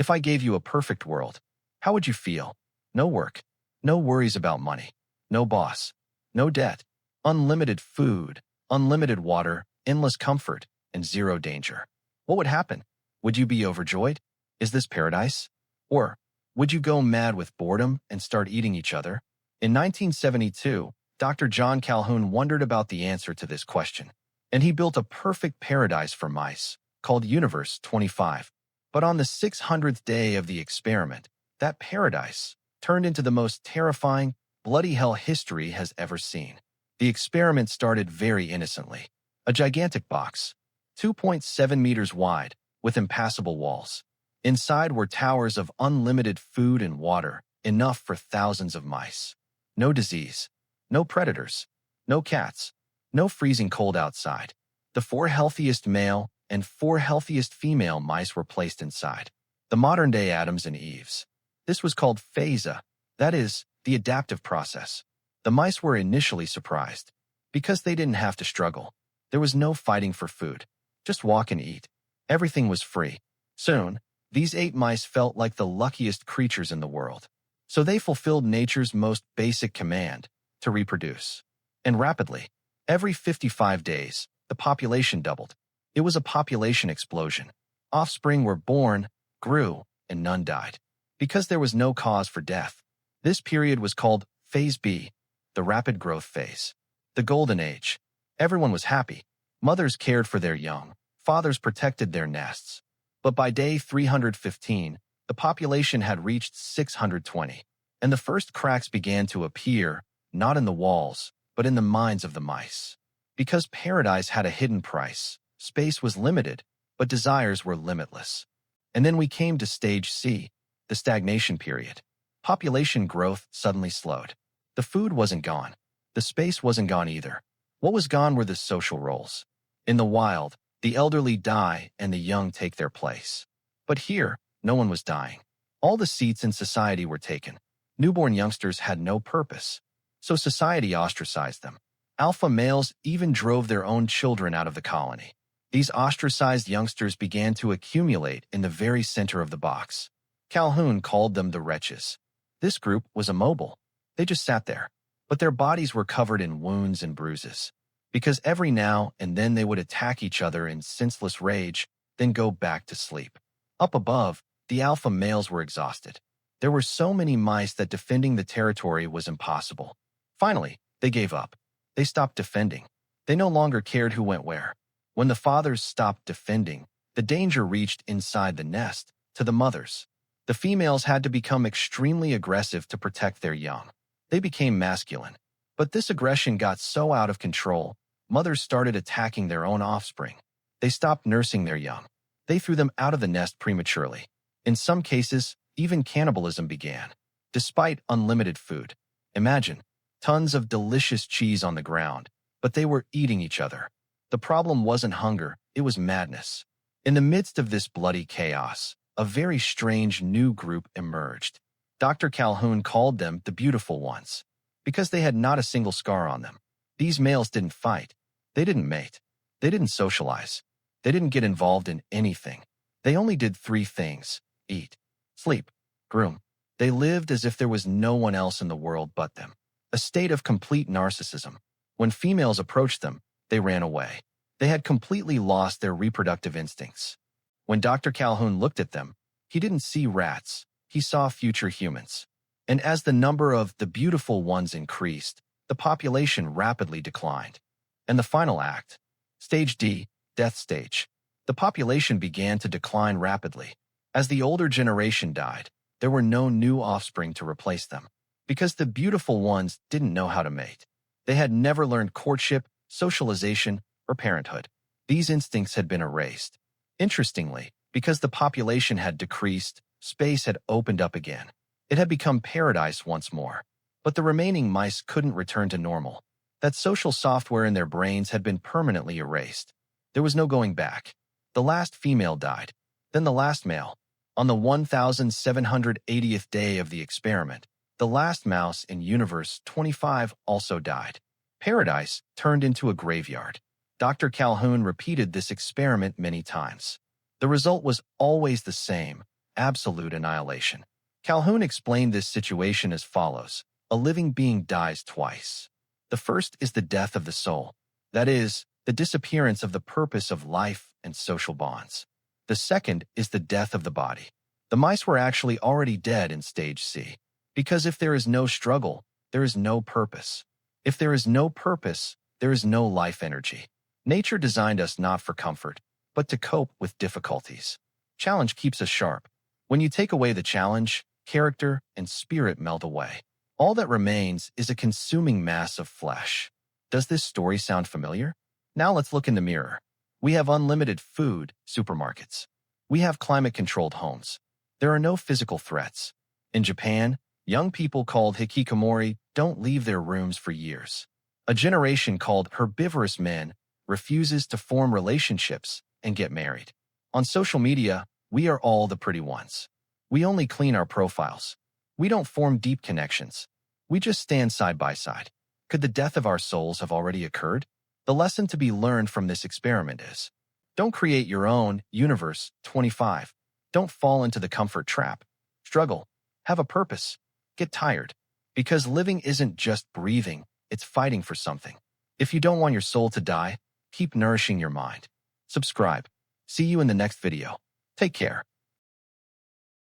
If I gave you a perfect world, how would you feel? No work, no worries about money, no boss, no debt, unlimited food, unlimited water, endless comfort, and zero danger. What would happen? Would you be overjoyed? Is this paradise? Or would you go mad with boredom and start eating each other? In 1972, Dr. John Calhoun wondered about the answer to this question, and he built a perfect paradise for mice, called Universe 25. But on the 600th day of the experiment, that paradise turned into the most terrifying, bloody hell history has ever seen. The experiment started very innocently. A gigantic box, 2.7 meters wide, with impassable walls. Inside were towers of unlimited food and water, enough for thousands of mice. No disease, no predators, no cats, no freezing cold outside. The 4 healthiest male and 4 healthiest female mice were placed inside. The modern-day Adams and Eves. This was called phasa, that is, the adaptive process. The mice were initially surprised, because they didn't have to struggle. There was no fighting for food. Just walk and eat. Everything was free. Soon, these 8 mice felt like the luckiest creatures in the world. So they fulfilled nature's most basic command, to reproduce. And rapidly, every 55 days, the population doubled. It was a population explosion. Offspring were born, grew, and none died. Because there was no cause for death. This period was called Phase B, the rapid growth phase. The golden age. Everyone was happy. Mothers cared for their young. Fathers protected their nests. But by day 315, the population had reached 620, and the first cracks began to appear, not in the walls, but in the minds of the mice. Because paradise had a hidden price, space was limited, but desires were limitless. And then we came to stage C, the stagnation period. Population growth suddenly slowed. The food wasn't gone. The space wasn't gone either. What was gone were the social roles. In the wild, the elderly die and the young take their place. But here, no one was dying. All the seats in society were taken. Newborn youngsters had no purpose. So society ostracized them. Alpha males even drove their own children out of the colony. These ostracized youngsters began to accumulate in the very center of the box. Calhoun called them the wretches. This group was immobile. They just sat there. But their bodies were covered in wounds and bruises. Because every now and then they would attack each other in senseless rage, then go back to sleep. Up above, the alpha males were exhausted. There were so many mice that defending the territory was impossible. Finally, they gave up. They stopped defending. They no longer cared who went where. When the fathers stopped defending, the danger reached inside the nest, to the mothers. The females had to become extremely aggressive to protect their young. They became masculine. But this aggression got so out of control, mothers started attacking their own offspring. They stopped nursing their young. They threw them out of the nest prematurely. In some cases, even cannibalism began. Despite unlimited food. Imagine, tons of delicious cheese on the ground, but they were eating each other. The problem wasn't hunger, it was madness. In the midst of this bloody chaos, a very strange new group emerged. Dr. Calhoun called them the beautiful ones, because they had not a single scar on them. These males didn't fight. They didn't mate. They didn't socialize. They didn't get involved in anything. They only did 3 things: eat, sleep, groom. They lived as if there was no one else in the world but them. A state of complete narcissism. When females approached them, they ran away. They had completely lost their reproductive instincts. When Dr. Calhoun looked at them, he didn't see rats. He saw future humans. And as the number of the beautiful ones increased, the population rapidly declined. And the final act, stage D, death stage. The population began to decline rapidly. As the older generation died, there were no new offspring to replace them. Because the beautiful ones didn't know how to mate. They had never learned courtship, socialization, or parenthood. These instincts had been erased. Interestingly, because the population had decreased, space had opened up again. It had become paradise once more. But the remaining mice couldn't return to normal. That social software in their brains had been permanently erased. There was no going back. The last female died. Then the last male. On the 1780th day of the experiment, the last mouse in Universe 25 also died. Paradise turned into a graveyard. Dr. Calhoun repeated this experiment many times. The result was always the same. absolute annihilation. Calhoun explained this situation as follows. A living being dies twice. The first is the death of the soul. That is, the disappearance of the purpose of life and social bonds. The second is the death of the body. The mice were actually already dead in stage C. Because if there is no struggle, there is no purpose. If there is no purpose, there is no life energy. Nature designed us not for comfort, but to cope with difficulties. Challenge keeps us sharp. When you take away the challenge, character and spirit melt away. All that remains is a consuming mass of flesh. Does this story sound familiar? Now let's look in the mirror. We have unlimited food, supermarkets. We have climate-controlled homes. There are no physical threats. In Japan, young people called hikikomori don't leave their rooms for years. A generation called herbivorous men refuses to form relationships and get married. On social media, we are all the pretty ones. We only clean our profiles. We don't form deep connections. We just stand side by side. Could the death of our souls have already occurred? The lesson to be learned from this experiment is, don't create your own universe. 25. Don't fall into the comfort trap. Struggle. Have a purpose. Get tired. Because living isn't just breathing, it's fighting for something. If you don't want your soul to die, keep nourishing your mind. Subscribe. See you in the next video. Take care.